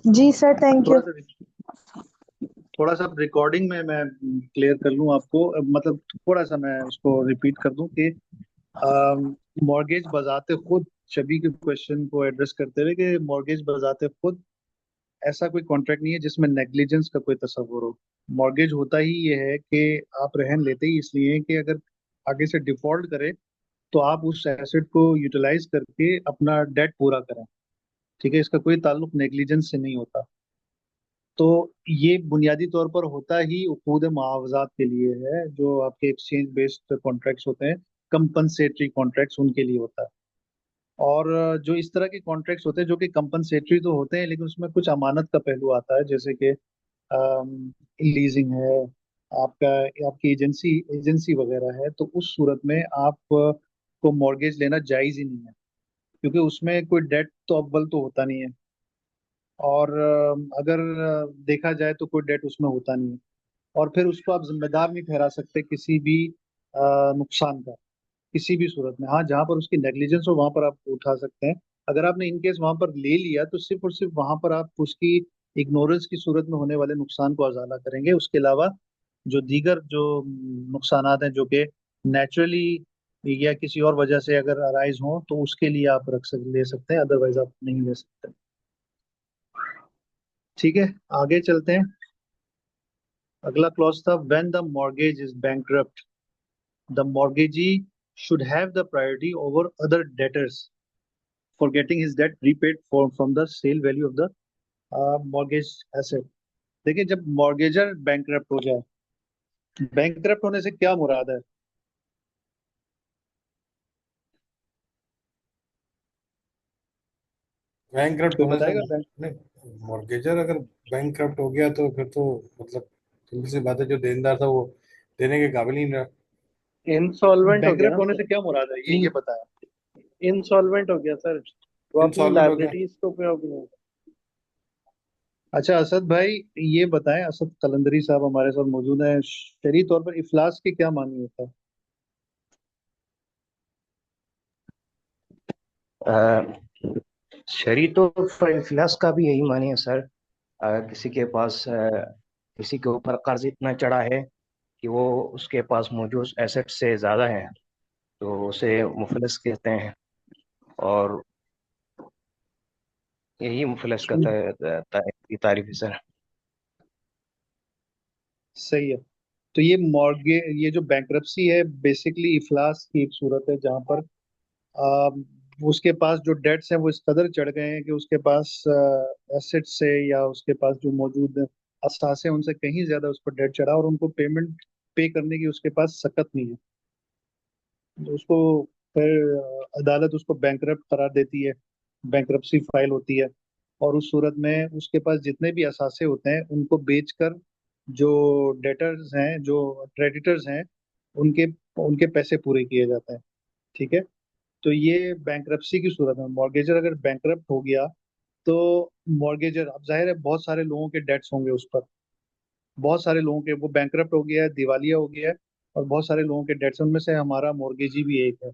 Ji sir, thank you. थोड़ा सा थोड़ा सा रिकॉर्डिंग में मैं क्लियर कर लूँ आपको, मतलब थोड़ा सा मैं उसको रिपीट कर दूं कि मॉर्गेज बजाते खुद, शबी के क्वेश्चन को एड्रेस करते हुए, कि मॉर्गेज बजाते खुद ऐसा कोई कॉन्ट्रैक्ट नहीं है जिसमें नेग्लिजेंस का कोई तस्वुर हो। मॉर्गेज होता ही ये है कि आप रहन लेते ही इसलिए हैं कि अगर आगे से डिफॉल्ट करे तो आप उस एसेट को यूटिलाइज करके अपना डेट पूरा करें। ठीक है, इसका कोई ताल्लुक नेग्लिजेंस से नहीं होता। तो ये बुनियादी तौर पर होता ही उकूद मुआवजात के लिए है, जो आपके एक्सचेंज बेस्ड कॉन्ट्रैक्ट्स होते हैं, कंपनसेटरी कॉन्ट्रैक्ट्स उनके लिए होता है। और जो इस तरह के कॉन्ट्रैक्ट्स होते हैं जो कि कंपनसेटरी तो होते हैं, लेकिन उसमें कुछ अमानत का पहलू आता है, जैसे कि लीजिंग है आपका, आपकी एजेंसी एजेंसी वगैरह है, तो उस सूरत में आप को मॉर्गेज लेना जायज़ ही नहीं है, क्योंकि उसमें कोई डेट तो अव्वल तो होता नहीं है। और अगर देखा जाए तो कोई डेट उसमें होता नहीं है, और फिर उसको आप जिम्मेदार नहीं ठहरा सकते किसी भी नुकसान का, किसी भी सूरत में। हाँ, जहां पर उसकी नेग्लिजेंस हो वहां पर आप उठा सकते हैं। अगर आपने इनकेस वहां पर ले लिया तो सिर्फ और सिर्फ वहां पर आप उसकी इग्नोरेंस की सूरत में होने वाले नुकसान को अजाला करेंगे। उसके अलावा जो दीगर जो नुकसानात हैं, जो कि नेचुरली या किसी और वजह से अगर अराइज हो, तो उसके लिए आप ले सकते हैं, अदरवाइज आप नहीं ले सकते। ठीक है, आगे चलते हैं। अगला क्लॉज था, when the mortgage is bankrupt the mortgagee should have the priority over other debtors for getting his debt repaid from the sale value of the mortgage asset। देखिए, जब मॉर्गेजर बैंकरप्ट हो जाए, बैंकरप्ट होने से क्या मुराद है? Bankrupt कोई होने से बताएगा बैंक? नहीं, मॉर्गेजर अगर बैंकरप्ट हो गया तो फिर तो मतलब सिंपल सी बात है, जो देनदार था वो देने के काबिल ही नहीं रहा। इंसॉल्वेंट हो गया बैंकरप्ट ना होने सर। से क्या मुराद है, ये बताया। इंसॉल्वेंट हो गया सर, वो अपनी इंसॉल्वेंट हो गया। लाइबिलिटीज को पे हो गया। अच्छा असद भाई, ये बताएं, असद कलंदरी साहब हमारे साथ मौजूद हैं, शरई तौर पर इफलास के क्या मानी होता है? शरी तो इफ्लास का भी यही मानिए सर। किसी के पास किसी के ऊपर कर्ज इतना चढ़ा है कि वो उसके पास मौजूद एसेट से ज्यादा है, तो उसे मुफलिस कहते हैं। और यही मुफलिस का तारीफ है सर। सही है। तो ये जो बैंकरप्सी है, बेसिकली इफलास की एक सूरत है जहां पर उसके पास जो डेट्स हैं वो इस कदर चढ़ गए हैं कि उसके पास एसेट्स से या उसके पास जो मौजूद असासे हैं उनसे कहीं ज्यादा उस पर डेट चढ़ा, और उनको पेमेंट पे करने की उसके पास सकत नहीं है। तो उसको फिर अदालत उसको बैंकरप्ट करार देती है, बैंकरप्सी फाइल होती है। और उस सूरत में उसके पास जितने भी असासे होते हैं उनको बेचकर जो डेटर्स हैं, जो क्रेडिटर्स हैं, उनके उनके पैसे पूरे किए जाते हैं। ठीक है। तो ये बैंकरप्सी की सूरत में मॉर्गेजर अगर बैंकरप्ट हो गया, तो मॉर्गेजर, अब जाहिर है बहुत सारे लोगों के डेट्स होंगे उस पर, बहुत सारे लोगों के, वो बैंकरप्ट हो गया है, दिवालिया हो गया है, और बहुत सारे लोगों के डेट्स, उनमें से हमारा मॉर्गेजी भी एक है।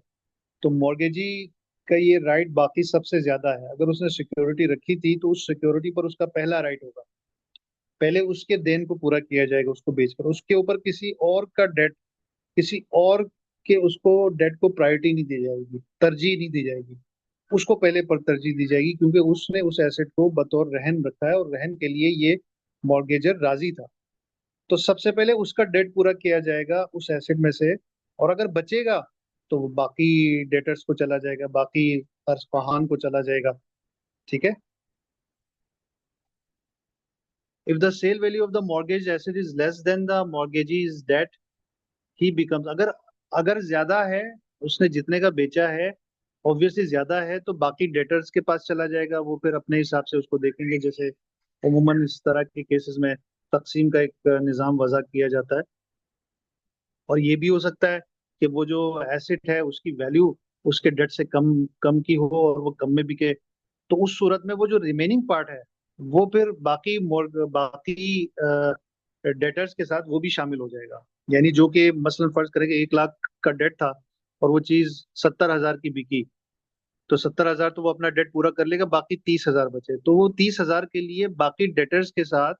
तो मॉर्गेजी का ये राइट बाकी सबसे ज्यादा है। अगर उसने सिक्योरिटी रखी थी तो उस सिक्योरिटी पर उसका पहला राइट होगा। पहले उसके देन को पूरा किया जाएगा, उसको बेचकर उसके ऊपर किसी और का डेट, किसी और के उसको डेट को प्रायोरिटी नहीं दी जाएगी, तरजीह नहीं दी जाएगी। उसको पहले पर तरजीह दी जाएगी, क्योंकि उसने उस एसेट को बतौर रहन रखा है और रहन के लिए ये मॉर्गेजर राजी था। तो सबसे पहले उसका डेट पूरा किया जाएगा उस एसेट में से, और अगर बचेगा तो वो बाकी डेटर्स को चला जाएगा, बाकी फरसफाहान को चला जाएगा। ठीक है। If the sale value of the mortgage asset is less than the mortgagee's debt, he becomes, अगर अगर ज्यादा है, उसने जितने का बेचा है ऑब्वियसली ज्यादा है, तो बाकी डेटर्स के पास चला जाएगा, वो फिर अपने हिसाब से उसको देखेंगे। जैसे उमूमन इस तरह के केसेस में तकसीम का एक निज़ाम वज़ा किया जाता है। और ये भी हो सकता है कि वो जो एसेट है उसकी वैल्यू उसके डेट से कम कम की हो और वो कम में बिके। तो उस सूरत में वो जो रिमेनिंग पार्ट है, वो फिर बाकी डेटर्स के साथ वो भी शामिल हो जाएगा। यानी जो कि मसलन फर्ज करें कि 1 लाख का डेट था और वो चीज 70,000 की बिकी, तो 70,000 तो वो अपना डेट पूरा कर लेगा, बाकी 30,000 बचे, तो वो 30,000 के लिए बाकी डेटर्स के साथ,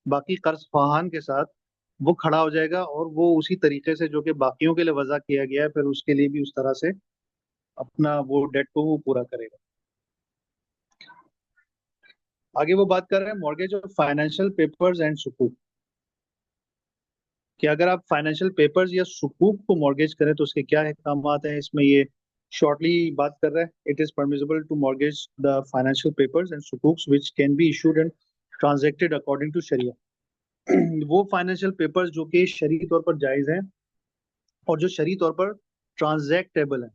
बाकी कर्ज ख्वाहान के साथ वो खड़ा हो जाएगा, और वो उसी तरीके से जो कि बाकियों के लिए वजह किया गया है, फिर उसके लिए भी उस तरह से अपना वो डेट को वो पूरा करेगा। आगे वो बात कर रहे हैं मॉर्गेज और फाइनेंशियल पेपर्स एंड सुकूक, कि अगर आप फाइनेंशियल पेपर्स या सुकूक को मॉर्गेज करें तो उसके क्या काम आते हैं। इसमें ये शॉर्टली बात कर रहा है, it is permissible to mortgage the financial papers and sukuks which can be issued and transacted according to शरिया। वो फाइनेंशियल पेपर्स जो कि शरई तौर पर जायज हैं और जो शरई तौर पर ट्रांजैक्टेबल हैं,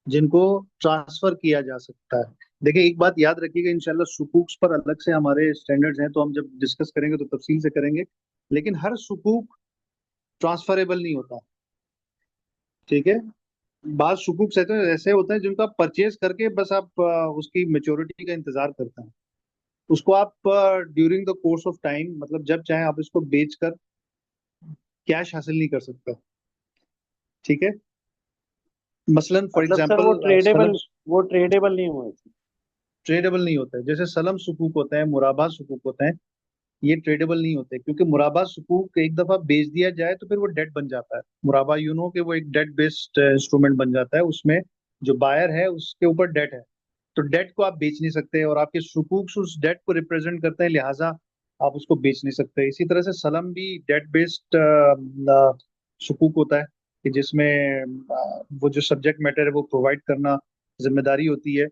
जिनको ट्रांसफर किया जा सकता है। देखिए एक बात याद रखिएगा, इंशाल्लाह सुकूक्स पर अलग से हमारे स्टैंडर्ड्स हैं, तो हम जब डिस्कस करेंगे तो तफसील से करेंगे, लेकिन हर सुकूक ट्रांसफरेबल नहीं होता, ठीक है। बाद सुकूक ऐसे ऐसे होते हैं जिनको आप परचेज करके बस आप उसकी मेच्योरिटी का इंतजार करते हैं, उसको आप during the course of time, मतलब जब चाहे आप इसको बेचकर कैश हासिल नहीं कर सकते, ठीक है। मसलन फॉर मतलब सर वो एग्जांपल सलम, ट्रेडेबल नहीं हुए। ट्रेडेबल नहीं होता है, जैसे सलम सुकूक होते हैं, मुराबा सुकूक होते हैं, ये ट्रेडेबल नहीं होते, क्योंकि मुराबा सुकूक एक दफा बेच दिया जाए तो फिर वो डेट बन जाता है। मुराबा यू नो कि वो एक डेट बेस्ड इंस्ट्रूमेंट बन जाता है, उसमें जो बायर है उसके ऊपर डेट है, तो डेट को आप बेच नहीं सकते, और आपके सुकूक उस डेट को रिप्रेजेंट करते हैं, लिहाजा आप उसको बेच नहीं सकते। इसी तरह से सलम भी डेट बेस्ड सुकूक होता है, कि जिसमें वो जो सब्जेक्ट मैटर है वो प्रोवाइड करना जिम्मेदारी होती है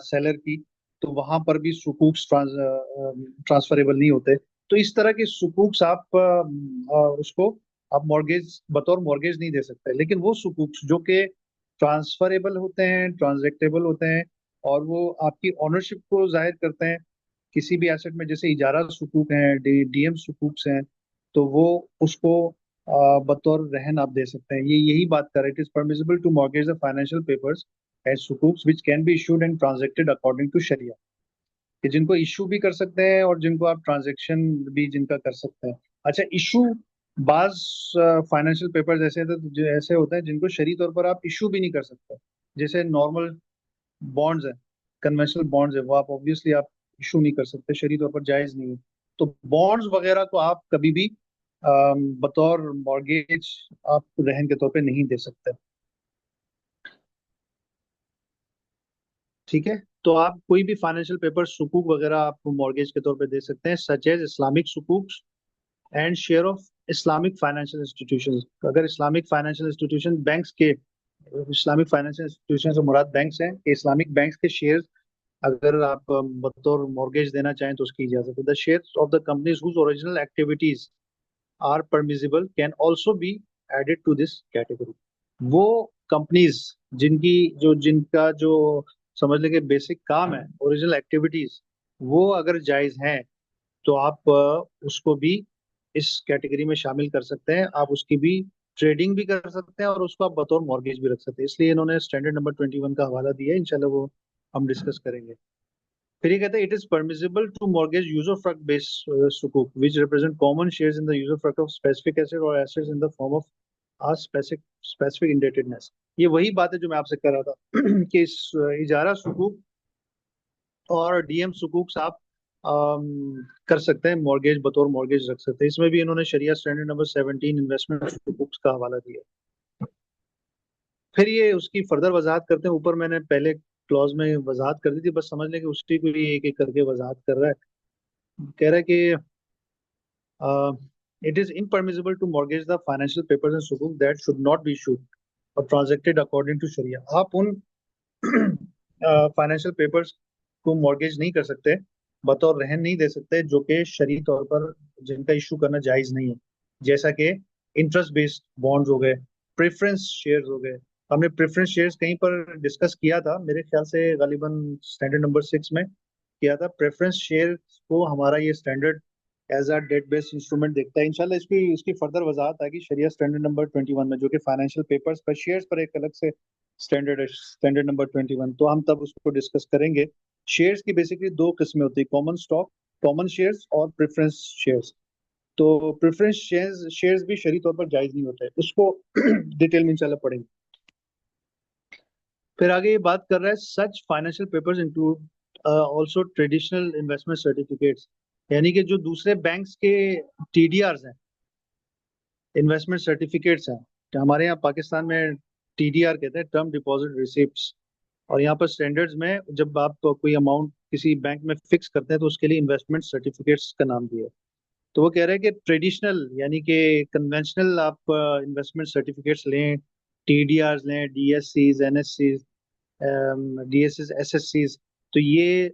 सेलर की, तो वहां पर भी सुकूक्स ट्रांसफरेबल नहीं होते। तो इस तरह के सुकूक्स आप उसको आप मॉर्गेज बतौर मॉर्गेज नहीं दे सकते, लेकिन वो सुकूक्स जो कि ट्रांसफरेबल होते हैं, ट्रांजेक्टेबल होते हैं, और वो आपकी ऑनरशिप को जाहिर करते हैं किसी भी एसेट में, जैसे इजारा सुकूक हैं, डीएम सुकूक्स हैं, तो वो उसको बतौर रहन आप दे सकते हैं। ये यही बात कर रहे हैं, it is permissible to mortgage the financial papers as sukuks which can be issued and transacted according to शरिया, कि जिनको इशू भी कर सकते हैं और जिनको आप ट्रांजैक्शन भी जिनका कर सकते हैं। अच्छा, इशू बाज फाइनेंशियल पेपर्स ऐसे होते हैं, जो ऐसे होते हैं जिनको शरई तौर पर आप इशू भी नहीं कर सकते, जैसे नॉर्मल बॉन्ड्स है, कन्वेंशनल बॉन्ड्स है, वो आप ऑब्वियसली आप इशू नहीं कर सकते, शरई तौर पर जायज नहीं है। तो बॉन्ड्स वगैरह को आप कभी भी बतौर मॉर्गेज आप रहन के तौर पे नहीं दे सकते, ठीक है। तो आप कोई भी फाइनेंशियल पेपर सुकूक वगैरह आप मॉर्गेज के तौर पे दे सकते हैं, such as Islamic sukuk and share of Islamic financial institution. अगर इस्लामिक फाइनेंशियल इंस्टीट्यूशन बैंक्स के, इस्लामिक फाइनेंशियल इंस्टीट्यूशन से मुराद बैंक्स हैं, कि इस्लामिक बैंक्स के शेयर अगर आप बतौर मॉर्गेज देना चाहें तो उसकी इजाजत है। The shares of the companies whose original activities are permissible can also be added to this category. वो कंपनीज जिनकी जो जिनका जो समझ लेंगे बेसिक काम है, ओरिजिनल एक्टिविटीज, वो अगर जायज हैं तो आप उसको भी इस कैटेगरी में शामिल कर सकते हैं, आप उसकी भी ट्रेडिंग भी कर सकते हैं और उसको आप बतौर मॉर्गेज भी रख सकते हैं। इसलिए इन्होंने स्टैंडर्ड नंबर 21 का हवाला दिया है, इंशाल्लाह वो हम डिस्कस करेंगे। फिर ये कहते हैं it is permissible to mortgage user fund based sukuk which represent common shares in the user fund of specific asset और assets in the form of a specific specific indebtedness. ये वही बात है जो मैं आपसे कर रहा था कि इस इजारा सुकूक और डीएम सुकूक आप कर सकते हैं, मॉर्गेज बतौर मॉर्गेज रख सकते हैं। इसमें भी इन्होंने शरिया स्टैंडर्ड नंबर 17 इन्वेस्टमेंट सुकूक का हवाला दिया। फिर ये उसकी फर्दर वजाहत करते हैं, ऊपर मैंने पहले क्लॉज में वजाहत कर दी थी, बस समझ लें कि उसकी को भी एक एक करके वजाहत कर रहा है। कह रहा है कि it is impermissible to mortgage the financial papers and sukuk that should not be issued और ट्रांजैक्टेड अकॉर्डिंग टू शरिया। आप उन फाइनेंशियल पेपर्स को मॉर्गेज नहीं कर सकते, बतौर रहन नहीं दे सकते, जो कि शरई तौर पर जिनका इशू करना जायज नहीं है, जैसा कि इंटरेस्ट बेस्ड बॉन्ड्स हो गए, प्रेफरेंस शेयर्स हो गए। हमने प्रेफरेंस शेयर्स कहीं पर डिस्कस किया था, मेरे ख्याल से गालिबन स्टैंडर्ड नंबर 6 में किया था। प्रेफरेंस शेयर को हमारा ये standard as a debt based instrument देखता है। इंशाल्लाह इसकी इसकी फर्दर वजाहत आएगी शरिया स्टैंडर्ड नंबर 21 में, जो कि फाइनेंशियल पेपर्स पर शेयर्स पर एक अलग से स्टैंडर्ड है, स्टैंडर्ड नंबर 21, तो हम तब उसको डिस्कस करेंगे। शेयर्स की बेसिकली दो किस्में होती है, कॉमन स्टॉक, कॉमन शेयर्स और प्रेफरेंस शेयर्स। तो प्रेफरेंस शेयर्स शेयर्स भी शरई तौर पर जायज नहीं होते, उसको डिटेल में इंशाल्लाह पढ़ेंगे। फिर आगे ये बात कर रहा है such financial papers include also traditional investment certificates, यानी कि जो दूसरे बैंक्स के टीडीआरस हैं, इन्वेस्टमेंट सर्टिफिकेट्स हैं, तो हमारे यहाँ पाकिस्तान में टीडीआर कहते हैं, टर्म डिपॉजिट रिसिप्ट्स, और यहाँ पर स्टैंडर्ड्स में जब आप कोई अमाउंट किसी बैंक में फिक्स करते हैं तो उसके लिए इन्वेस्टमेंट सर्टिफिकेट्स का नाम दिया है। तो वो कह रहे हैं कि ट्रेडिशनल यानी कि कन्वेंशनल आप इन्वेस्टमेंट सर्टिफिकेट्स लें, टीडीआर लें, डीएससीज, एनएससीज, डीएससीज, एसएससीज, तो ये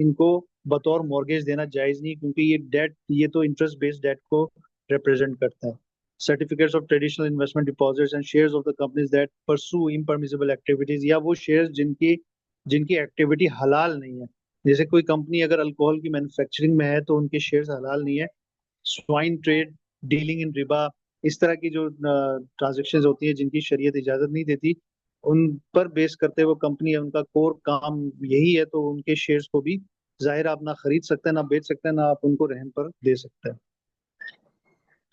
इनको बतौर मॉर्गेज देना जायज नहीं, क्योंकि ये डेट, ये तो इंटरेस्ट बेस्ड डेट को रिप्रेजेंट करता है। Certificates of traditional investment deposits and shares of the companies that pursue impermissible activities, या वो शेयर्स जिनकी जिनकी एक्टिविटी हलाल नहीं है, जैसे कोई कंपनी अगर अल्कोहल की मैन्युफैक्चरिंग में है तो उनके शेयर्स हलाल नहीं है। Swine trade, dealing in Riba, इस तरह की जो ट्रांजेक्शन होती है जिनकी शरीयत इजाजत नहीं देती, उन पर बेस करते हुए कंपनी है, उनका कोर काम यही है, तो उनके शेयर्स को भी जाहिर आप ना खरीद सकते हैं, ना बेच सकते हैं, ना आप उनको रहन पर दे सकते हैं।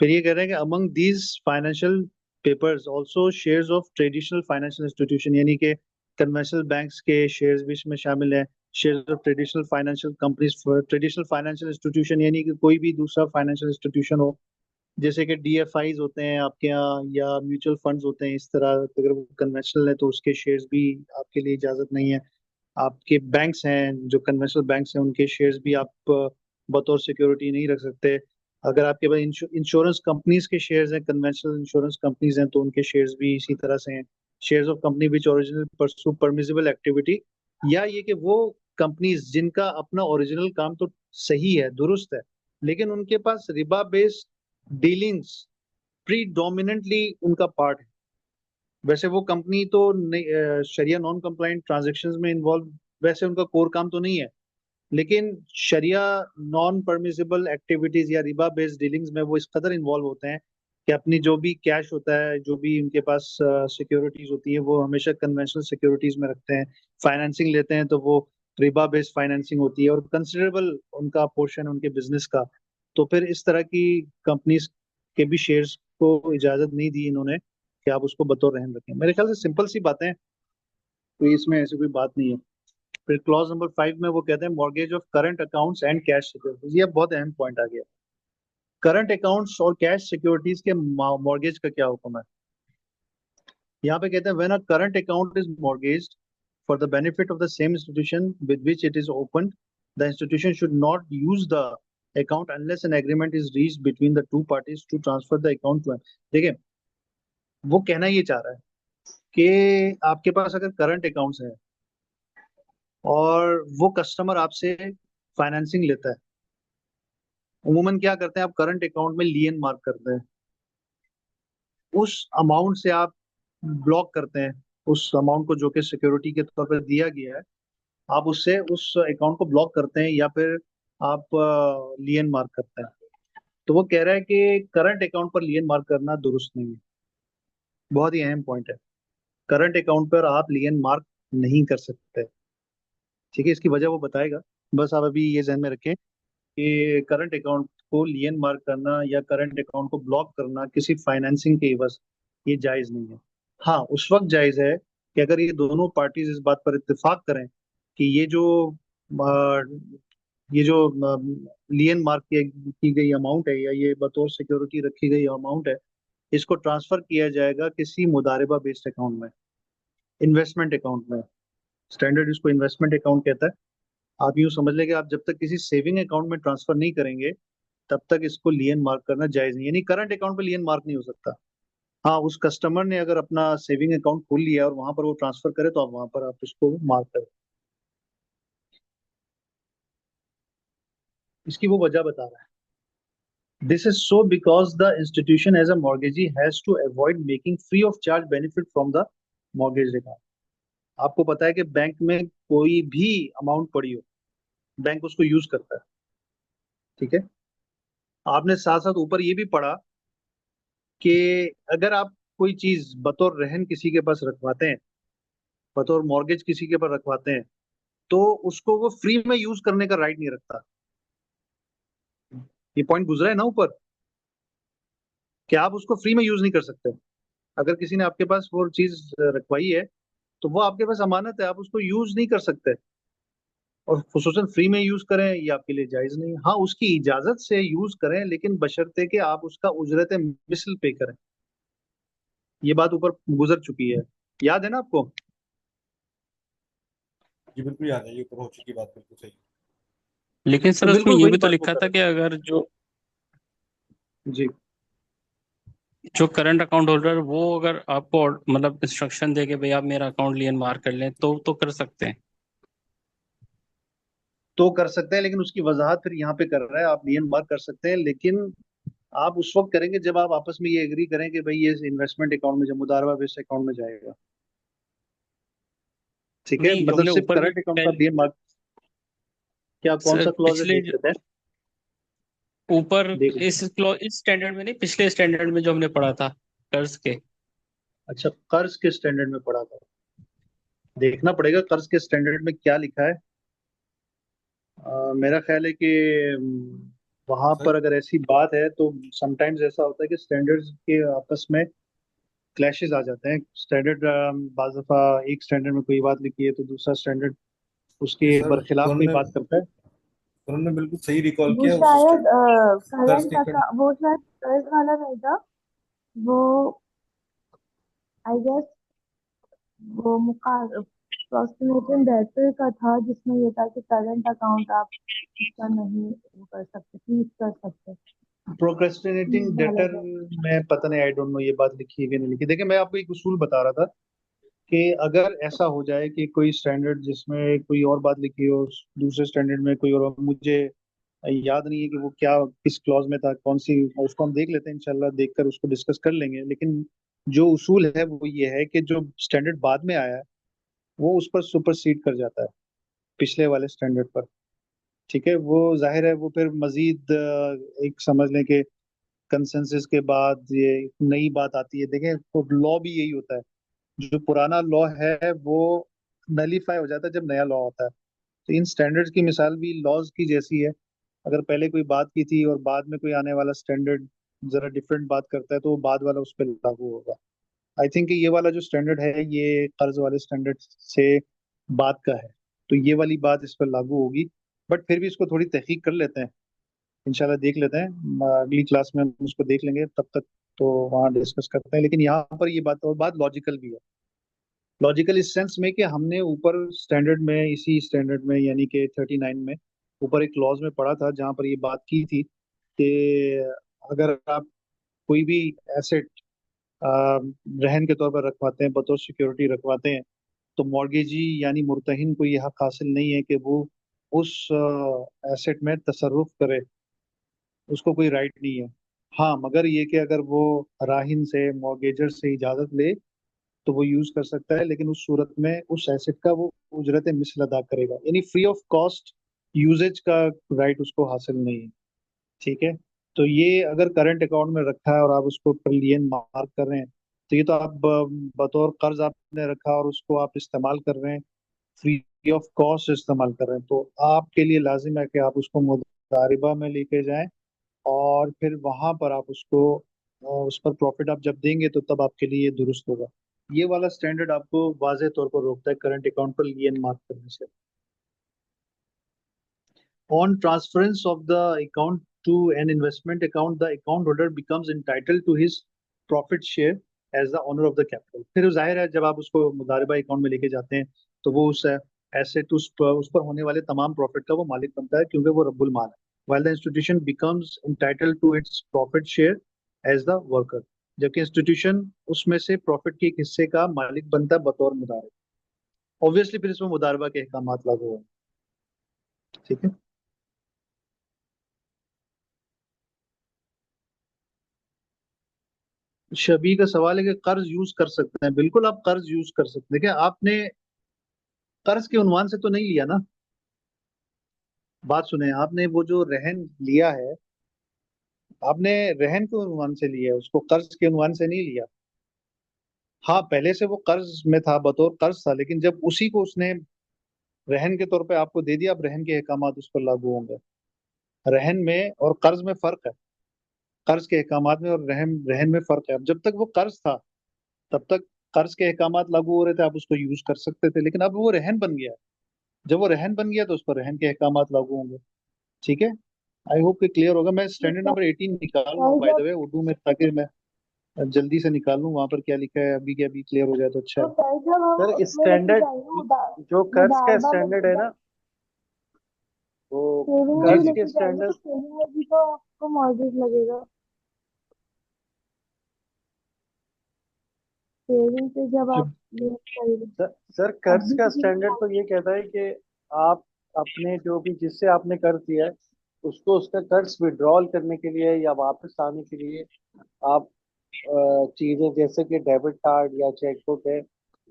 फिर ये कह रहे हैं कि among these financial papers also shares of traditional financial institution, यानी कि कन्वेंशनल बैंक्स के शेयर्स भी इसमें शामिल हैं। Shares of traditional financial companies, traditional financial institution यानी कि कोई भी दूसरा फाइनेंशियल इंस्टीट्यूशन हो, जैसे कि डीएफआईज होते हैं आपके यहाँ, या म्यूचुअल फंड्स होते हैं, इस तरह अगर वो कन्वेंशनल है तो उसके शेयर्स भी आपके लिए इजाजत नहीं है। आपके बैंक्स हैं जो कन्वेंशनल बैंक्स हैं, उनके शेयर्स भी आप बतौर सिक्योरिटी नहीं रख सकते। अगर आपके पास इंश्योरेंस कंपनीज के शेयर्स हैं, कन्वेंशनल इंश्योरेंस कंपनीज हैं, तो उनके शेयर्स भी इसी तरह से हैं। Shares of company which original pursue permissible activity, या ये कि वो कंपनीज जिनका अपना ओरिजिनल काम तो सही है, दुरुस्त है, लेकिन उनके पास रिबा बेस्ड डीलिंग्स प्रीडोमिनेंटली उनका पार्ट है। वैसे वो कंपनी तो शरिया नॉन कंप्लाइंट ट्रांजेक्शंस में इन्वॉल्व, वैसे उनका कोर काम तो नहीं है, लेकिन शरिया नॉन परमिसिबल एक्टिविटीज या रिबा बेस्ड डीलिंग्स में वो इस कदर इन्वॉल्व होते हैं कि अपनी जो भी कैश होता है, जो भी उनके पास सिक्योरिटीज होती है, वो हमेशा कन्वेंशनल सिक्योरिटीज में रखते हैं। फाइनेंसिंग लेते हैं तो वो रिबा बेस्ड फाइनेंसिंग होती है, और कंसिडरेबल उनका पोर्शन है उनके बिजनेस का। तो फिर इस तरह की कंपनीज के भी शेयर्स को इजाजत नहीं दी इन्होंने कि आप उसको बतौर रहन रखें। मेरे ख्याल से सिंपल सी बातें हैं, कोई इसमें ऐसी कोई बात नहीं है। फिर क्लॉज नंबर 5 में वो कहते हैं mortgage of current accounts and cash securities, ये बहुत अहम पॉइंट आ गया। करंट अकाउंट्स और कैश सिक्योरिटीज के मॉर्गेज का क्या हुक्म है। यहाँ पे कहते हैं when a current account is mortgaged for the benefit of the same institution with which it is open, the institution should not use the account unless an agreement is reached between the two parties to transfer the account to. देखिए, वो कहना ये चाह रहा है कि आपके पास अगर करंट अकाउंट्स है और वो कस्टमर आपसे फाइनेंसिंग लेता है, उमूमन क्या करते हैं, आप करंट अकाउंट में लियन मार्क करते हैं, उस अमाउंट से आप ब्लॉक करते हैं, उस अमाउंट को जो कि सिक्योरिटी के तौर पर दिया गया है, आप उससे उस अकाउंट को ब्लॉक करते हैं, या फिर आप लियन मार्क करते हैं। तो वो कह रहा है कि करंट अकाउंट पर लियन मार्क करना दुरुस्त नहीं है। बहुत ही अहम पॉइंट है, करंट अकाउंट पर आप लियन मार्क नहीं कर सकते। ठीक है, इसकी वजह वो बताएगा, बस आप अभी ये ध्यान में रखें कि करंट अकाउंट को लियन मार्क करना या करंट अकाउंट को ब्लॉक करना किसी फाइनेंसिंग के एवज ये जायज नहीं है। हाँ, उस वक्त जायज है कि अगर ये दोनों पार्टीज इस बात पर इत्तेफाक करें कि ये जो लियन मार्क की गई अमाउंट है, या ये बतौर सिक्योरिटी रखी गई अमाउंट है, इसको ट्रांसफर किया जाएगा किसी मुदारिबा बेस्ड अकाउंट में, इन्वेस्टमेंट अकाउंट में। स्टैंडर्ड इसको इन्वेस्टमेंट अकाउंट कहता है। आप यूं समझ लें कि आप जब तक किसी सेविंग अकाउंट में ट्रांसफर नहीं करेंगे तब तक इसको लियन मार्क करना जायज नहीं, यानी करंट अकाउंट पे लियन मार्क नहीं हो सकता। हाँ, उस कस्टमर ने अगर अपना सेविंग अकाउंट खोल लिया और वहां पर वो ट्रांसफर करे तो आप वहां पर आप उसको मार्क करें। इसकी वो वजह बता रहा है, this is so because the institution as a mortgagee has to avoid making free of charge benefit from the mortgage account. आपको पता है कि बैंक में कोई भी अमाउंट पड़ी हो, बैंक उसको यूज करता है। ठीक है, आपने साथ साथ ऊपर ये भी पढ़ा कि अगर आप कोई चीज बतौर रहन किसी के पास रखवाते हैं, बतौर मॉर्गेज किसी के पास रखवाते हैं, तो उसको वो फ्री में यूज करने का राइट नहीं रखता। ये पॉइंट गुजरा है ना ऊपर, कि आप उसको फ्री में यूज नहीं कर सकते। अगर किसी ने आपके पास वो चीज रखवाई है तो वो आपके पास अमानत है, आप उसको यूज नहीं कर सकते, और खुसूसन फ्री में यूज करें ये आपके लिए जायज नहीं है। हाँ, उसकी इजाजत से यूज करें, लेकिन बशर्ते कि आप उसका उजरत मिसल पे करें। ये बात ऊपर गुजर चुकी है, याद है ना आपको? जी बिल्कुल याद है, ये ऊपर हो चुकी बात, बिल्कुल सही। लेकिन तो सर उसमें बिल्कुल ये वही भी तो बात वो लिखा कर था रहे कि अगर जी। जो करंट अकाउंट होल्डर वो अगर आपको मतलब इंस्ट्रक्शन दे के भाई आप मेरा अकाउंट लियन मार्क कर लें तो कर सकते हैं। तो कर सकते हैं, लेकिन उसकी वजाहत फिर यहाँ पे कर रहा है, आप नियन मार्क कर सकते हैं, लेकिन आप उस वक्त करेंगे जब आप आपस में ये एग्री करें कि भाई ये इन्वेस्टमेंट अकाउंट में, जब मुदारबा बेस्ड अकाउंट में जाएगा। ठीक है, नहीं, जो मतलब हमने सिर्फ ऊपर भी करंट अकाउंट का नियन मार्क, क्या कौन सर सा क्लॉज है पिछले देख लेते हैं। ऊपर देख लेते इस इस स्टैंडर्ड में नहीं, पिछले स्टैंडर्ड में जो हमने पढ़ा था कर्ज के। हैं। अच्छा, कर्ज के स्टैंडर्ड में पढ़ा था, देखना पड़ेगा कर्ज के स्टैंडर्ड में क्या लिखा है। मेरा ख्याल है कि वहां सर पर अगर ऐसी बात है तो समटाइम्स ऐसा होता है कि स्टैंडर्ड्स के आपस में क्लैशेस आ जाते हैं। स्टैंडर्ड बाज दफा एक स्टैंडर्ड में कोई बात लिखी है तो दूसरा स्टैंडर्ड जी उसके सर, बरखिलाफ कोई बात करता है। उन्होंने बिल्कुल सही रिकॉल वो किया, उस शायद कर्ज करंट के अकाउंट, वो शायद कर्ज वाला नहीं था वो, आई गेस वो प्रोक्सिमेशन डेटर का था, जिसमें ये था कि करंट अकाउंट आप इसका नहीं वो कर सकते, फ्रीज कर सकते, फ्रीज प्रोक्रेस्टिनेटिंग वाला डेटर था। में पता नहीं, आई डोंट नो ये बात लिखी है कि नहीं लिखी। देखिए, मैं आपको एक उसूल बता रहा था कि अगर ऐसा हो जाए कि कोई स्टैंडर्ड जिसमें कोई और बात लिखी हो, दूसरे स्टैंडर्ड में कोई और, मुझे याद नहीं है कि वो क्या किस क्लॉज में था, कौन सी, उसको हम देख लेते हैं इंशाल्लाह, देखकर उसको डिस्कस कर लेंगे। लेकिन जो उसूल है वो ये है कि जो स्टैंडर्ड बाद में आया है वो उस पर सुपरसीड कर जाता है, पिछले वाले स्टैंडर्ड पर। ठीक है, वो जाहिर है वो फिर मजीद एक समझ लें कि कंसेंसस के बाद ये नई बात आती है। देखें, तो लॉ भी यही होता है, जो पुराना लॉ है वो नलीफाई हो जाता है जब नया लॉ आता है। तो इन स्टैंडर्ड्स की मिसाल भी लॉज की जैसी है। अगर पहले कोई बात की थी और बाद में कोई आने वाला स्टैंडर्ड जरा डिफरेंट बात करता है तो वो बाद वाला उस पर लागू होगा। आई थिंक ये वाला जो स्टैंडर्ड है ये कर्ज वाले स्टैंडर्ड से बात का है, तो ये वाली बात इस पर लागू होगी। बट फिर भी इसको थोड़ी तहकीक कर लेते हैं, इंशाल्लाह देख लेते हैं। अगली क्लास में हम उसको देख लेंगे, तब तक तो वहाँ डिस्कस करते हैं। लेकिन यहाँ पर ये बात, और बात लॉजिकल भी है। लॉजिकल इस सेंस में कि हमने ऊपर स्टैंडर्ड में, इसी स्टैंडर्ड में यानी कि 39 में ऊपर एक क्लॉज में पढ़ा था जहाँ पर ये बात की थी कि अगर आप कोई भी एसेट रहन के तौर पर रखवाते हैं, बतौर सिक्योरिटी रखवाते हैं, तो मॉर्गेजी यानी मुर्तहिन को ये हक हासिल नहीं है कि वो उस एसेट में तसर्रुफ करे, उसको कोई राइट नहीं है। हाँ, मगर ये कि अगर वो राहिन से, मॉर्गेजर से इजाजत ले तो वो यूज कर सकता है, लेकिन उस सूरत में उस एसेट का वो उजरत मिसल अदा करेगा, यानी फ्री ऑफ कॉस्ट यूजेज का राइट उसको हासिल नहीं है। ठीक है, तो ये अगर करंट अकाउंट में रखा है और आप उसको ट्रिलियन मार्क कर रहे हैं, तो ये तो आप बतौर कर्ज आपने रखा और उसको आप इस्तेमाल कर रहे हैं, फ्री ऑफ कॉस्ट इस्तेमाल कर रहे हैं, तो आपके लिए लाजिम है कि आप उसको मुदारिबा में लेके जाएं, और फिर वहां पर आप उसको उस पर प्रॉफिट आप जब देंगे तो तब आपके लिए ये दुरुस्त होगा। ये वाला स्टैंडर्ड आपको वाज़ेह तौर पर रोकता है करंट अकाउंट पर लियन मार्क करने से। On transference of the account to an investment account, the account holder becomes entitled to his profit share as the owner of the capital। फिर जाहिर है जब आप उसको मुदारिबा अकाउंट में लेके जाते हैं तो वो उस एसेट, उस पर होने वाले तमाम प्रॉफिट का वो मालिक बनता है, क्योंकि वो रब्बुल माल है। while the institution becomes entitled to its profit share as the worker, जबकि इंस्टीट्यूशन उसमें से प्रॉफिट के एक हिस्से का मालिक बनता है बतौर मुदारिब। ऑब्वियसली फिर इसमें मुदारिबा के अहकाम लागू होंगे। ठीक है, शबी का सवाल है कि कर्ज यूज कर सकते हैं। बिल्कुल आप कर्ज यूज कर सकते हैं। देखिए, आपने कर्ज के उन्वान से तो नहीं लिया ना, बात सुने, आपने वो जो रहन लिया है, आपने रहन के उन्वान से लिया है, उसको कर्ज के उन्वान से नहीं लिया। हाँ, पहले से वो कर्ज में था, बतौर कर्ज था, लेकिन जब उसी को उसने रहन के तौर पे आपको दे दिया, अब रहन के अहकामात उस पर लागू होंगे। रहन में और कर्ज में फर्क है, कर्ज के अहकामात में और रहन रहन में फर्क है। अब जब तक वो कर्ज था तब तक कर्ज के अहकामात लागू हो रहे थे, आप उसको यूज कर सकते थे, लेकिन अब वो रहन बन गया। जब वो रहन बन गया तो उस पर रहन के अहकामात लागू होंगे। ठीक है, आई होप कि क्लियर होगा। मैं स्टैंडर्ड नंबर 18 निकाल रहा हूँ सर बाय द जब वे उर्दू में, ताकि मैं जल्दी से निकाल लूँ वहां पर क्या लिखा है, अभी के अभी क्लियर हो जाए तो अच्छा तो है। सर जब हम सर उसमें लेके स्टैंडर्ड जाएंगे जो कर्ज का मुदारबा में स्टैंडर्ड है लेके ना, वो सेविंग में जी भी कर्ज जी। के लेके जाएंगे तो स्टैंडर्ड। सेविंग में भी तो आपको मॉर्गेज लगेगा। सेविंग से जब जो आप लोन करेंगे सर अब कर्ज भी का किसी ने स्टैंडर्ड तो ये कहता है कि आप अपने जो भी जिससे आपने कर्ज दिया है उसको उसका कर्ज विड्रॉल करने के लिए या वापस आने के लिए आप चीजें जैसे कि डेबिट कार्ड या चेकबुक है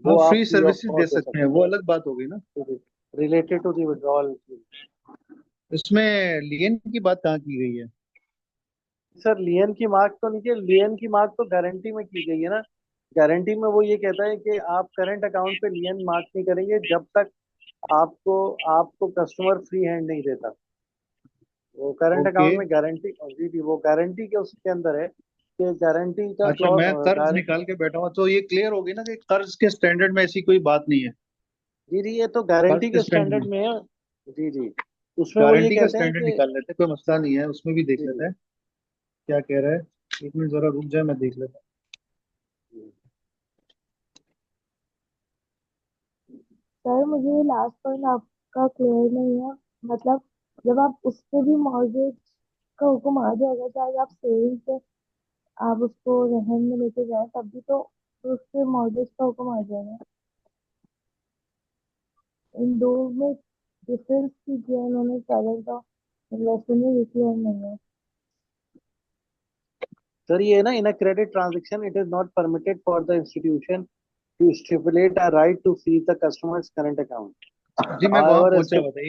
वो आप आप फ्री फ्री ऑफ सर्विसेज दे कॉस्ट दे सकते हैं, सकते वो अलग बात हो गई ना। हैं रिलेटेड टू द विड्रॉल। इसमें लियन की बात कहाँ की गई है? सर लियन की मार्क तो नहीं, लियन की मार्क तो गारंटी में की गई है ना। गारंटी में वो ये कहता है कि आप करंट अकाउंट पे लियन मार्क नहीं करेंगे जब तक आपको आपको कस्टमर फ्री हैंड नहीं देता। वो करंट ओके। अकाउंट में गारंटी, जी जी, वो गारंटी के उसके अंदर है कि गारंटी का अच्छा, मैं कर्ज क्लॉज। निकाल के बैठा हुआ तो ये क्लियर हो गई ना कि कर्ज के स्टैंडर्ड में ऐसी कोई बात नहीं है। जी जी, ये तो कर्ज गारंटी के के स्टैंडर्ड स्टैंडर्ड में में है। जी जी, उसमें वो ये गारंटी का कहते हैं स्टैंडर्ड कि निकाल लेते हैं, कोई मसला नहीं है, उसमें भी देख जी जी लेते हैं क्या कह रहा है। एक मिनट जरा रुक जाए, मैं देख लेता जी। सर मुझे लास्ट पॉइंट आपका क्लियर नहीं है। मतलब जब आप उस पे भी मॉर्गेज का हुक्म आ जाएगा चाहे आप सेविंग से आप उसको रहन में लेके जाए तब भी तो उस पे मॉर्गेज का हुक्म आ जाएगा। इन दो में डिफरेंस कीजिए उन्होंने करंट और इन्वेस्टमेंट में क्लियर नहीं है। सर ये है ना, in a credit transaction it is not permitted for the institution to stipulate a right to freeze the customer's current account. हूँ। जी, मैं वहां हाउएवर पहुंचा हुआ था।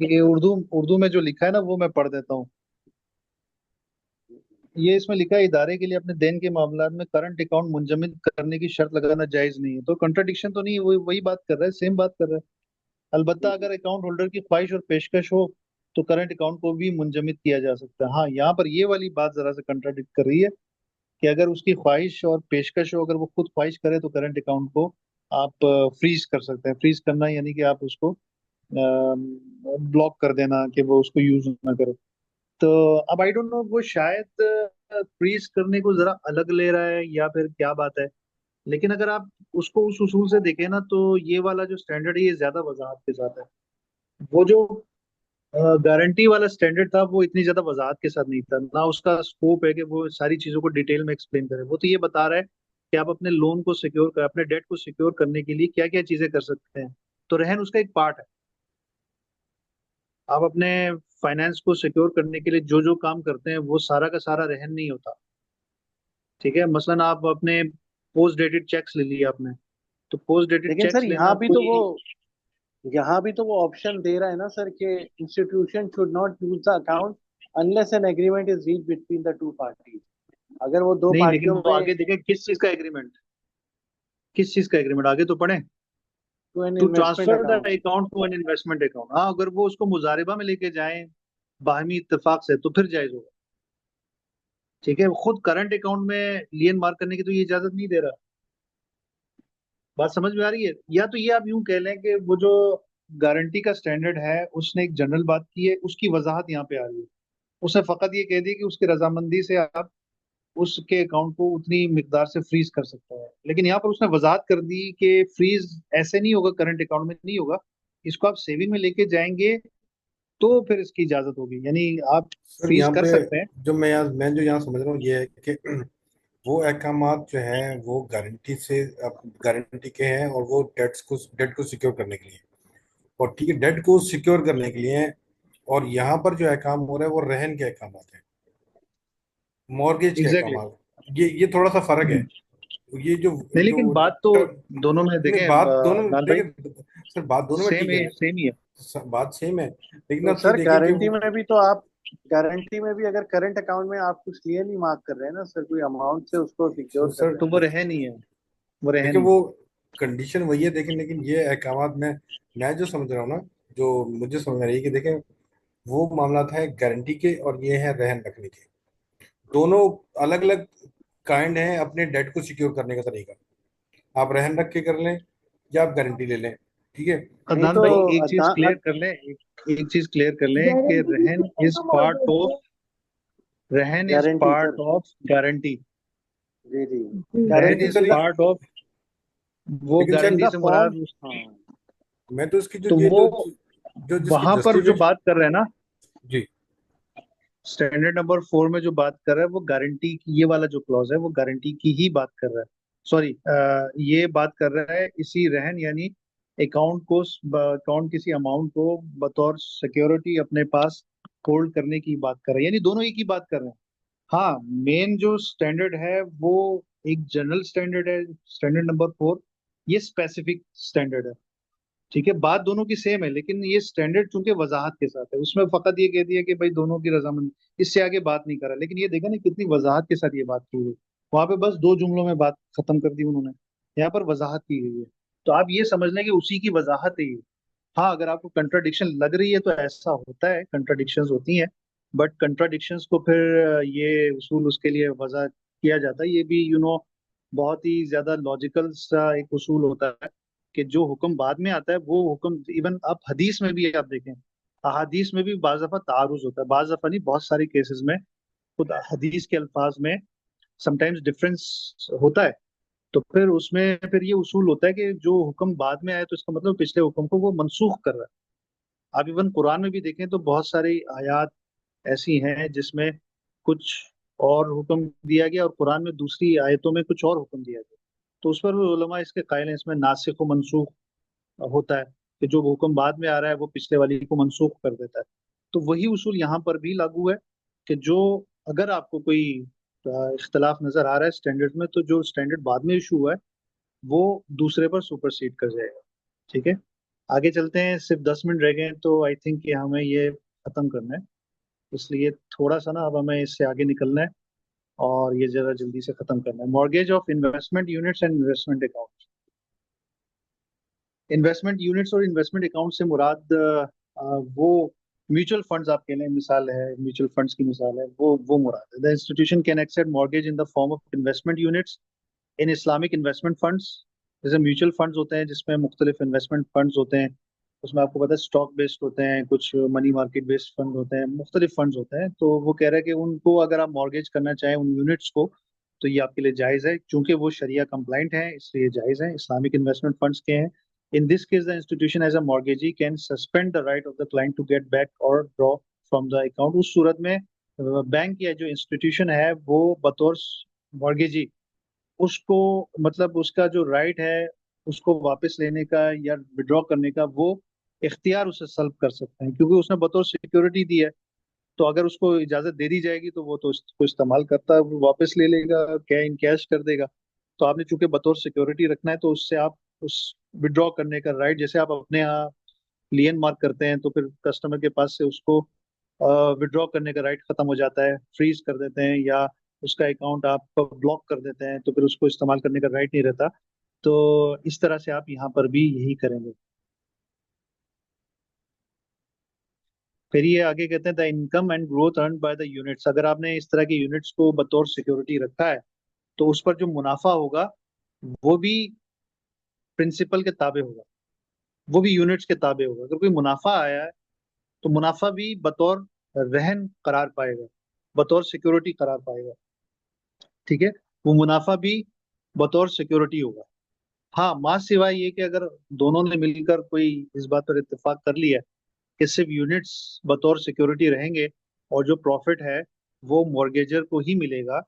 ये उर्दू उर्दू में जो लिखा है ना वो मैं पढ़ देता हूँ। ये इसमें लिखा है, इदारे के लिए अपने देन के मामला में करंट अकाउंट मुंजमद करने की शर्त लगाना जायज नहीं है। तो कंट्राडिक्शन तो नहीं है, वही वही बात कर रहा है, सेम बात कर रहा है। अलबत्ता अगर अकाउंट होल्डर की ख्वाहिश और पेशकश हो तो करंट अकाउंट को भी मुंजमद किया जा सकता है। हाँ, यहाँ पर ये वाली बात जरा से कंट्राडिक्ट कर रही है कि अगर उसकी ख्वाहिश और पेशकश हो, अगर वो खुद ख्वाहिश करे तो करंट अकाउंट को आप फ्रीज कर सकते हैं। फ्रीज करना यानी कि आप उसको ब्लॉक कर देना कि वो उसको यूज ना करे। तो अब आई डोंट नो, वो शायद फ्रीज करने को जरा अलग ले रहा है या फिर क्या बात है। लेकिन अगर आप उसको उस उसूल से देखें ना तो ये वाला जो स्टैंडर्ड है ये ज्यादा वजाहत के साथ है। वो जो गारंटी वाला स्टैंडर्ड था वो इतनी ज्यादा वजाहत के साथ नहीं था, ना उसका स्कोप है कि वो सारी चीजों को डिटेल में एक्सप्लेन करे। वो तो ये बता रहा है कि आप अपने लोन को सिक्योर कर, अपने डेट को सिक्योर करने के लिए क्या क्या चीजें कर सकते हैं। तो रहन उसका एक पार्ट है। आप अपने फाइनेंस को सिक्योर करने के लिए जो जो काम करते हैं वो सारा का सारा रहन नहीं होता। ठीक है, मसलन आप अपने पोस्ट डेटेड चेक्स ले लिए आपने, तो पोस्ट डेटेड लेकिन सर चेक्स लेना कोई। यहाँ भी तो वो ऑप्शन दे रहा है ना सर कि institution should not use the account unless an agreement is reach between the two parties. अगर वो दो नहीं, लेकिन पार्टियों वो में आगे देखें किस चीज का एग्रीमेंट, किस चीज का एग्रीमेंट आगे तो पढ़े। To an to investment transfer the account. Account to an investment account, हाँ, अगर वो उसको मुजारिबा में लेके जाएं बाहमी इत्तेफाक से तो फिर जायज होगा। ठीक है, खुद करंट अकाउंट में लियन मार्क करने की तो ये इजाजत नहीं दे रहा। बात समझ में आ रही है? या तो ये आप यूं कह लें कि वो जो गारंटी का स्टैंडर्ड है उसने एक जनरल बात की है, उसकी वजाहत यहाँ पे आ रही है। उसने फकत ये कह दी कि उसकी रजामंदी से आप उसके अकाउंट को उतनी मिकदार से फ्रीज कर सकता है। लेकिन यहाँ पर उसने वजाहत कर दी कि फ्रीज ऐसे नहीं होगा, करंट अकाउंट में नहीं होगा, इसको आप सेविंग में लेके जाएंगे तो फिर इसकी इजाजत होगी, यानी आप सर फ्रीज यहाँ कर पे सकते हैं। मैं जो यहाँ समझ रहा हूँ ये है कि वो अहकामात जो हैं वो गारंटी के हैं और वो डेट को सिक्योर करने के लिए, और ठीक है, डेट को सिक्योर करने के लिए हैं। और यहाँ पर जो अहकाम हो रहा है वो रहन के अहकामात हैं, मॉर्गेज के एग्जैक्टली अहकामात। ये थोड़ा सा फर्क है। exactly. ये जो नहीं, जो लेकिन बात तो दोनों में देखें, नहीं, बात दोनों में नान भाई, देखें सर, बात दोनों में सेम ठीक है, है, सेम ही है। बात सेम है, लेकिन तो आप ये सर देखें कि गारंटी में भी तो आप, गारंटी में भी अगर करंट अकाउंट में आप कुछ लिए नहीं मार्क कर रहे हैं ना सर, कोई अमाउंट से उसको सिक्योर कर सर रहे तो वो रहे नहीं है, वो रहे देखिए नहीं। वो कंडीशन वही है, देखें, लेकिन ये अहकामात में मैं जो समझ रहा हूँ ना, जो मुझे समझ आ रही है कि देखें, वो मामला है गारंटी के और ये है रहन रखने के। दोनों अलग अलग काइंड हैं अपने डेट को सिक्योर करने का तरीका। आप रहन रख के कर लें या आप गारंटी ले लें, ठीक है। नहीं अदनान तो भाई एक चीज अदा क्लियर कर लें, एक चीज क्लियर कर लें कि गारंटी भी रहन same is to part mortgage of है। रहन is guarantee part sir. Of guarantee. जी जी। जी रहन गारंटी लेकिन इज तो सर ये पार्ट ऑफ, वो लेकिन सर गारंटी इसका से फॉर्म, मुराद हाँ मैं तो इसकी जो तो ये वो जो जिसकी वहां पर जो जस्टिफिकेशन। बात कर रहे हैं ना, जी। स्टैंडर्ड नंबर 4 में जो बात कर रहा है वो गारंटी की, ये वाला जो क्लॉज है वो गारंटी की ही बात कर रहा है। सॉरी, ये बात कर रहा है इसी रहन यानी अकाउंट किसी अमाउंट को बतौर सिक्योरिटी अपने पास होल्ड करने की बात कर रहे हैं, यानी दोनों ही की बात कर रहे हैं। हाँ, मेन जो स्टैंडर्ड है वो एक जनरल स्टैंडर्ड है, स्टैंडर्ड नंबर 4, ये स्पेसिफिक स्टैंडर्ड है। ठीक है, बात दोनों की सेम है, लेकिन ये स्टैंडर्ड चूंकि वजाहत के साथ है, उसमें फकत ये कह दिया कि भाई दोनों की रजामंदी, इससे आगे बात नहीं करा। लेकिन ये देखा ना कितनी वजाहत के साथ ये बात की गई, वहां पे बस 2 जुमलों में बात खत्म कर दी उन्होंने, यहाँ पर वजाहत की गई है। तो आप ये समझ लें कि उसी की वजाहत है ये। हाँ, अगर आपको कंट्राडिक्शन लग रही है तो ऐसा होता है, कंट्राडिक्शंस होती हैं, बट कंट्राडिक्शंस को फिर ये उसूल उसके लिए वजह किया जाता है, ये भी बहुत ही ज्यादा लॉजिकल सा एक उसूल होता है कि जो हुक्म बाद में आता है वो हुक्म, इवन आप हदीस में भी आप देखें, अहादीस में भी बाज दफा तारुज होता है, बाज दफा नहीं, बहुत सारे केसेस में खुद हदीस के अल्फाज में समटाइम्स डिफरेंस होता है। तो फिर उसमें फिर ये उसूल होता है कि जो हुक्म बाद में आया तो इसका मतलब पिछले हुक्म को वो मनसूख कर रहा है। आप इवन कुरान में भी देखें तो बहुत सारी आयत ऐसी हैं जिसमें कुछ और हुक्म दिया गया और कुरान में दूसरी आयतों में कुछ और हुक्म दिया गया। तो उस पर भी उलमा इसके कायल हैं, इसमें नासिख व मनसूख होता है कि जो हुक्म बाद में आ रहा है वो पिछले वाली को मनसूख कर देता है। तो वही उसूल यहाँ पर भी लागू है कि जो, अगर आपको कोई इख्तलाफ नजर आ रहा है स्टैंडर्ड में, तो जो स्टैंडर्ड बाद में इशू हुआ है वो दूसरे पर सुपरसीड कर जाएगा। ठीक है, आगे चलते हैं, सिर्फ 10 मिनट रह गए हैं तो आई थिंक कि हमें ये खत्म करना है, इसलिए थोड़ा सा ना अब हमें इससे आगे निकलना है और ये जरा जल्दी से खत्म करना है। Mortgage of investment units and investment account. Investment units और इन्वेस्टमेंट अकाउंट से मुराद वो म्यूचुअल फंड्स आप कह लें, मिसाल है म्यूचुअल फंड्स की मिसाल है, वो मुराद है। The institution can accept mortgage in the form of investment units in Islamic investment funds. जैसे म्यूचुअल फंड्स होते हैं जिसमें मुख्तलिफ इन्वेस्टमेंट फंड्स होते हैं, उसमें आपको पता है स्टॉक बेस्ड होते हैं, कुछ मनी मार्केट बेस्ड फंड होते हैं, मुख्तलिफ फंड्स होते हैं। तो वो कह रहा है कि उनको अगर आप मॉर्गेज करना चाहें उन यूनिट्स को तो ये आपके लिए जायज़ है, क्योंकि वो शरिया कंप्लाइंट है इसलिए जायज़ है, इस्लामिक इन्वेस्टमेंट फंड्स के हैं। In this case the institution as a mortgagee can suspend the right of the client to get back और ड्रॉ फ्रॉम द अकाउंट। उस सूरत में बैंक या जो इंस्टीट्यूशन है वो बतौर मॉर्गेजी उसको, मतलब उसका जो राइट है उसको वापस लेने का या विड्रॉ करने का वो इख्तियार उसे सल्ब कर सकते हैं, क्योंकि उसने बतौर सिक्योरिटी दी है। तो अगर उसको इजाजत दे दी जाएगी तो वो तो उसको इस्तेमाल करता है, वो वापस ले लेगा, इन कैश कर देगा। तो आपने चूंकि बतौर सिक्योरिटी रखना है तो उससे आप उस विड्रॉ करने का राइट, जैसे आप अपने यहाँ लियन मार्क करते हैं तो फिर कस्टमर के पास से उसको विड्रॉ करने का राइट खत्म हो जाता है, फ्रीज कर देते हैं या उसका अकाउंट आप ब्लॉक कर देते हैं, तो फिर उसको इस्तेमाल करने का राइट नहीं रहता। तो इस तरह से आप यहाँ पर भी यही करेंगे। फिर ये आगे कहते हैं the income and growth earn by the units. अगर आपने इस तरह के यूनिट्स को बतौर सिक्योरिटी रखा है तो उस पर जो मुनाफा होगा वो भी प्रिंसिपल के ताबे होगा, वो भी यूनिट्स के ताबे होगा। अगर कोई मुनाफा आया है तो मुनाफा भी बतौर रहन करार पाएगा, बतौर सिक्योरिटी करार पाएगा। ठीक है, वो मुनाफा भी बतौर सिक्योरिटी होगा। हाँ, माँ सिवाय ये कि अगर दोनों ने मिलकर कोई इस बात पर इत्तेफाक कर लिया है कि सिर्फ यूनिट्स बतौर सिक्योरिटी रहेंगे और जो प्रॉफिट है वो मॉर्गेजर को ही मिलेगा,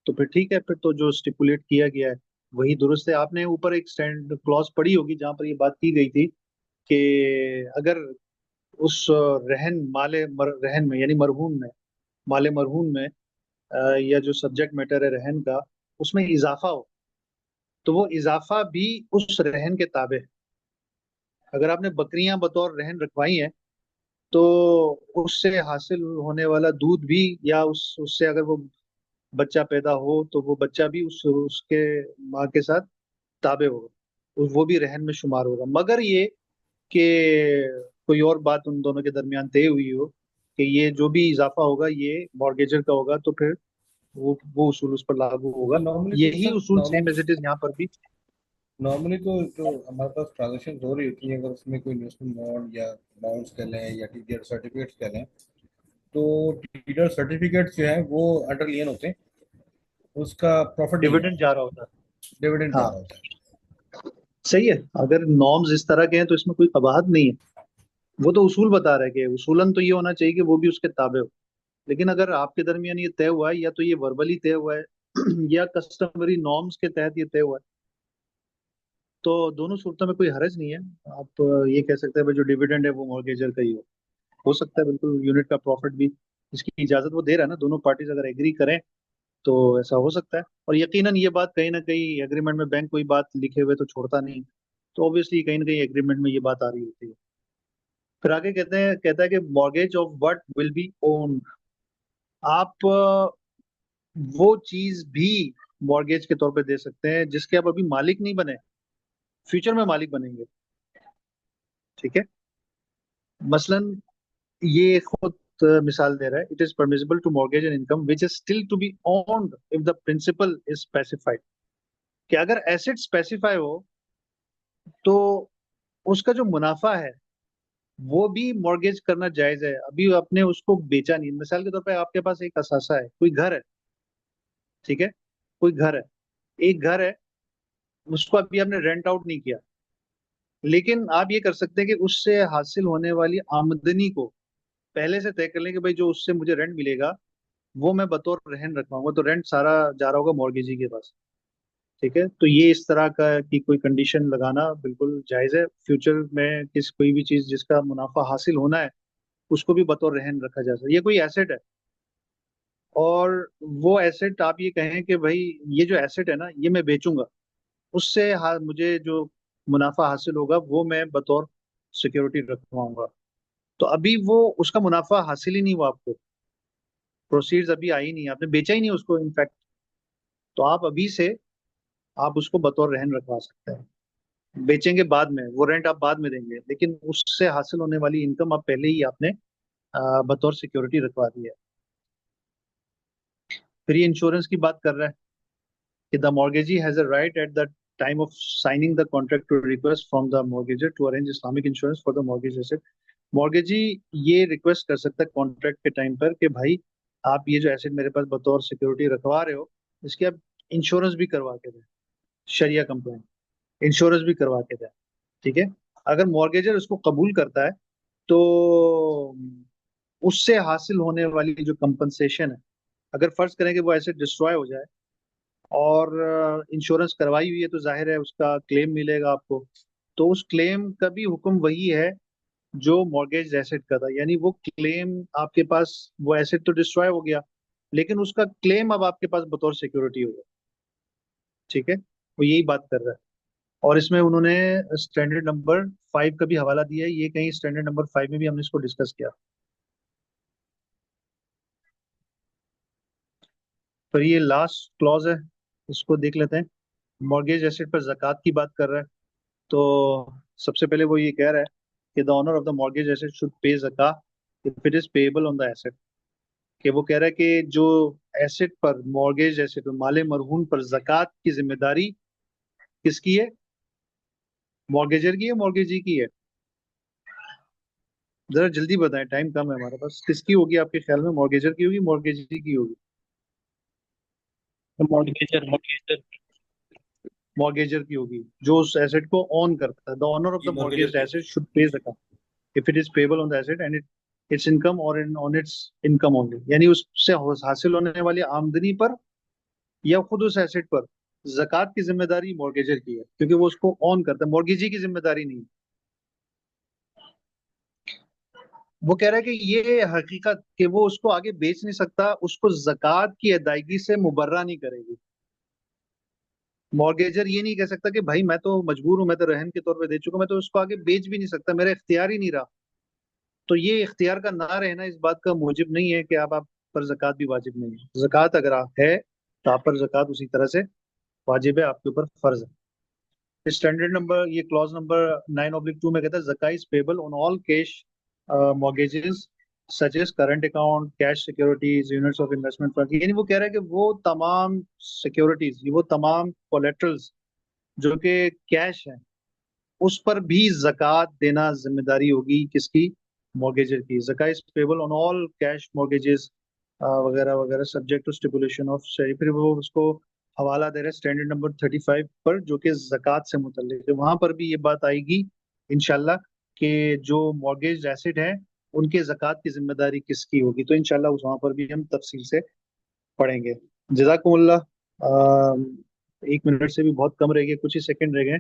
तो फिर ठीक है, फिर तो जो स्टिपुलेट किया गया है वही दुरुस्त है। आपने ऊपर एक स्टैंड क्लॉज पढ़ी होगी जहां पर ये बात की गई थी कि अगर उस रहन में यानी मरहून में, माले मरहून में या जो सब्जेक्ट मैटर है रहन का, उसमें इजाफा हो तो वो इजाफा भी उस रहन के ताबे है। अगर आपने बकरियां बतौर रहन रखवाई हैं तो उससे हासिल होने वाला दूध भी, या उससे अगर वो बच्चा पैदा हो तो वो बच्चा भी उसके माँ के साथ ताबे होगा, वो भी रहन में शुमार होगा, मगर ये कि कोई और बात उन दोनों के दरमियान तय हुई हो कि ये जो भी इजाफा होगा ये मॉर्गेजर का होगा, तो फिर वो उसूल उस पर लागू होगा। नॉर्मली तो यही सर उसूल सेम एज इट इज यहाँ पर भी। नॉर्मली तो जो हमारे पास ट्रांजेक्शन हो रही होती है, अगर उसमें कोई इन्वेस्टमेंट बॉन्ड या बॉन्ड्स कह लें या टीडीआर सर्टिफिकेट्स कह लें, तो टीडीआर सर्टिफिकेट्स जो है वो अंडर लियन होते हैं, उसका प्रॉफिट नहीं डिविडेंड होता, जा रहा होता डिविडेंड है। जा हाँ, रहा होता है। सही है। अगर नॉर्म्स इस तरह के हैं तो इसमें कोई कबाहत नहीं है। वो तो उसूल बता रहा है कि उसूलन तो ये होना चाहिए कि वो भी उसके ताबे हो। लेकिन अगर आपके दरमियान ये तय हुआ है, या तो ये वर्बली तय हुआ है या कस्टमरी नॉर्म्स के तहत ये तय हुआ है, तो दोनों सूरतों में कोई हर्ज नहीं है। आप ये कह सकते हैं भाई जो डिविडेंड है वो मॉर्गेजर का ही हो सकता है बिल्कुल। यूनिट का प्रॉफिट भी इसकी इजाजत वो दे रहा है ना, दोनों पार्टीज अगर एग्री करें तो ऐसा हो सकता है। और यकीनन ये बात कहीं ना कहीं एग्रीमेंट में, बैंक कोई बात लिखे हुए तो छोड़ता नहीं, तो ऑब्वियसली कहीं ना कहीं एग्रीमेंट में ये बात आ रही होती है। फिर आगे कहता है कि mortgage of what will be own. आप वो चीज भी मॉर्गेज के तौर पे दे सकते हैं जिसके आप अभी मालिक नहीं बने, फ्यूचर में मालिक बनेंगे। ठीक है। मसलन ये खुद मिसाल दे रहा है, it is permissible to mortgage an income which is still to be owned if the principal is specified. कि अगर एसेट स्पेसिफाई हो तो उसका जो मुनाफा है वो भी मॉर्गेज करना जायज है। अभी आपने उसको बेचा नहीं। मिसाल के तौर पे आपके पास एक असासा है, कोई घर है। ठीक है। कोई घर है, एक घर है, उसको अभी आपने रेंट आउट नहीं किया, लेकिन आप ये कर सकते हैं कि उससे हासिल होने वाली आमदनी को पहले से तय कर लें कि भाई जो उससे मुझे रेंट मिलेगा वो मैं बतौर रहन रखवाऊंगा, तो रेंट सारा जा रहा होगा मॉर्गेजी के पास। ठीक है। तो ये इस तरह का की कोई कंडीशन लगाना बिल्कुल जायज है। फ्यूचर में किस कोई भी चीज जिसका मुनाफा हासिल होना है उसको भी बतौर रहन रखा जा सकता है। ये कोई एसेट है, और वो एसेट आप ये कहें कि भाई ये जो एसेट है ना ये मैं बेचूंगा, उससे मुझे जो मुनाफा हासिल होगा वो मैं बतौर सिक्योरिटी रखवाऊंगा। तो अभी वो उसका मुनाफा हासिल ही नहीं हुआ आपको, प्रोसीड्स अभी आई नहीं, आपने बेचा ही नहीं उसको इनफैक्ट। तो आप अभी से आप उसको बतौर रहन रखवा सकते हैं। बेचेंगे बाद में, वो रेंट आप बाद में देंगे, लेकिन उससे हासिल होने वाली इनकम आप पहले ही आपने बतौर सिक्योरिटी रखवा दी है। फिर ये इंश्योरेंस की बात कर रहा है कि the mortgagee has a right at the time of signing the contract to request from the mortgager to arrange Islamic insurance for the mortgage asset. Mortgagee ये रिक्वेस्ट कर सकता है कॉन्ट्रैक्ट के टाइम पर कि भाई आप ये जो एसेट मेरे पास बतौर सिक्योरिटी रखवा रहे हो, इसके आप इंश्योरेंस भी करवा के दें, शरिया कंप्लाइंट इंश्योरेंस भी करवा के दें। ठीक है। अगर मॉर्गेजर उसको कबूल करता है तो उससे हासिल होने वाली जो कंपनसेशन है, अगर फर्ज करें कि वो एसेट डिस्ट्रॉय हो जाए और इंश्योरेंस करवाई हुई है, तो जाहिर है उसका क्लेम मिलेगा आपको। तो उस क्लेम का भी हुक्म वही है जो मॉर्गेज एसेट का था। यानी वो क्लेम आपके पास, वो एसेट तो डिस्ट्रॉय हो गया लेकिन उसका क्लेम अब आपके पास बतौर सिक्योरिटी होगा। ठीक है। वो यही बात कर रहा है। और इसमें उन्होंने स्टैंडर्ड नंबर 5 का भी हवाला दिया है। ये कहीं स्टैंडर्ड नंबर 5 में भी हमने इसको डिस्कस किया। पर ये लास्ट क्लॉज है, इसको देख लेते हैं। मॉर्गेज एसेट पर जक़ात की बात कर रहा है। तो सबसे पहले वो ये कह रहा है कि the owner of the mortgage asset should pay ज़कात if it is payable on the asset. कि वो कह रहा है कि जो एसेट पर, मॉर्गेज एसेट माले मरहून पर जक़ात की जिम्मेदारी किसकी है? मॉर्गेजर की है, मॉर्गेजी की है? जरा जल्दी बताएं, टाइम कम है हमारे पास। किसकी होगी आपके ख्याल में? मॉर्गेजर की होगी, मॉर्गेजी की होगी? मॉर्गेजर मॉर्गेजर मॉर्गेजर की होगी, जो उस एसेट को ऑन करता है। द ओनर ऑफ ये द मॉर्गेजर मॉर्गेज्ड की एसेट होगी। शुड पे ज़कात if it is payable on the asset and its income और ऑन इट्स इनकम ओनली। यानी उससे हासिल होने वाली आमदनी पर या खुद उस एसेट पर जक़ात की जिम्मेदारी मॉर्गेजर की है, क्योंकि वो उसको ऑन करता है, मॉर्गेजी की जिम्मेदारी नहीं है। वो कह रहा है कि ये हकीकत कि वो उसको आगे बेच नहीं सकता उसको जक़ात की अदायगी से मुबर्रा नहीं करेगी। मॉर्गेजर ये नहीं कह सकता कि भाई मैं तो मजबूर हूं, मैं तो रहन के तौर पे दे चुका, मैं तो उसको आगे बेच भी नहीं सकता, मेरा इख्तियार ही नहीं रहा। तो ये इख्तियार का ना रहना इस बात का मूजिब नहीं है कि आप पर जक़ात भी वाजिब नहीं है। जक़ात अगर आप है तो आप पर जक़ात उसी तरह से वाजिब है, आपके ऊपर फर्ज है। स्टैंडर्ड नंबर, ये क्लॉज नंबर 9/2 में कहता है जक़ात is payable on all cash mortgages such as current account, cash securities, units of investment fund. यानी वो कह रहा है कि वो तमाम सिक्योरिटीज, वो तमाम कोलेट्रल्स जो कि कैश है, उस पर भी जक़ात देना जिम्मेदारी होगी किसकी? मॉर्गेजर की। Zaka is payable on all cash mortgages वगैरह वगैरह सब्जेक्ट टू स्टिपुलेशन ऑफ शरी। फिर वो उसको हवाला दे रहे स्टैंडर्ड नंबर 35 पर, जो कि ज़कात से मुतल्लिक है। वहां पर भी ये बात आएगी इंशाल्लाह कि जो मॉर्गेज एसेट है उनके ज़कात की जिम्मेदारी किसकी होगी। तो इंशाल्लाह उस वहां पर भी हम तफसील से पढ़ेंगे। जज़ाकुमुल्लाह। 1 मिनट से भी बहुत कम रह गए, कुछ ही सेकंड रह गए।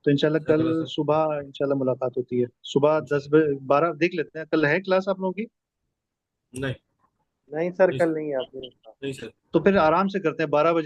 तो इंशाल्लाह कल जज़ाकल्लाह सर। सुबह इंशाल्लाह मुलाकात होती है। सुबह 10 बजे 12 देख लेते हैं, कल है क्लास आप लोगों की? नहीं नहीं सर, नहीं कल नहीं है आपने। नहीं सर। तो फिर आराम से करते हैं, 12 बजे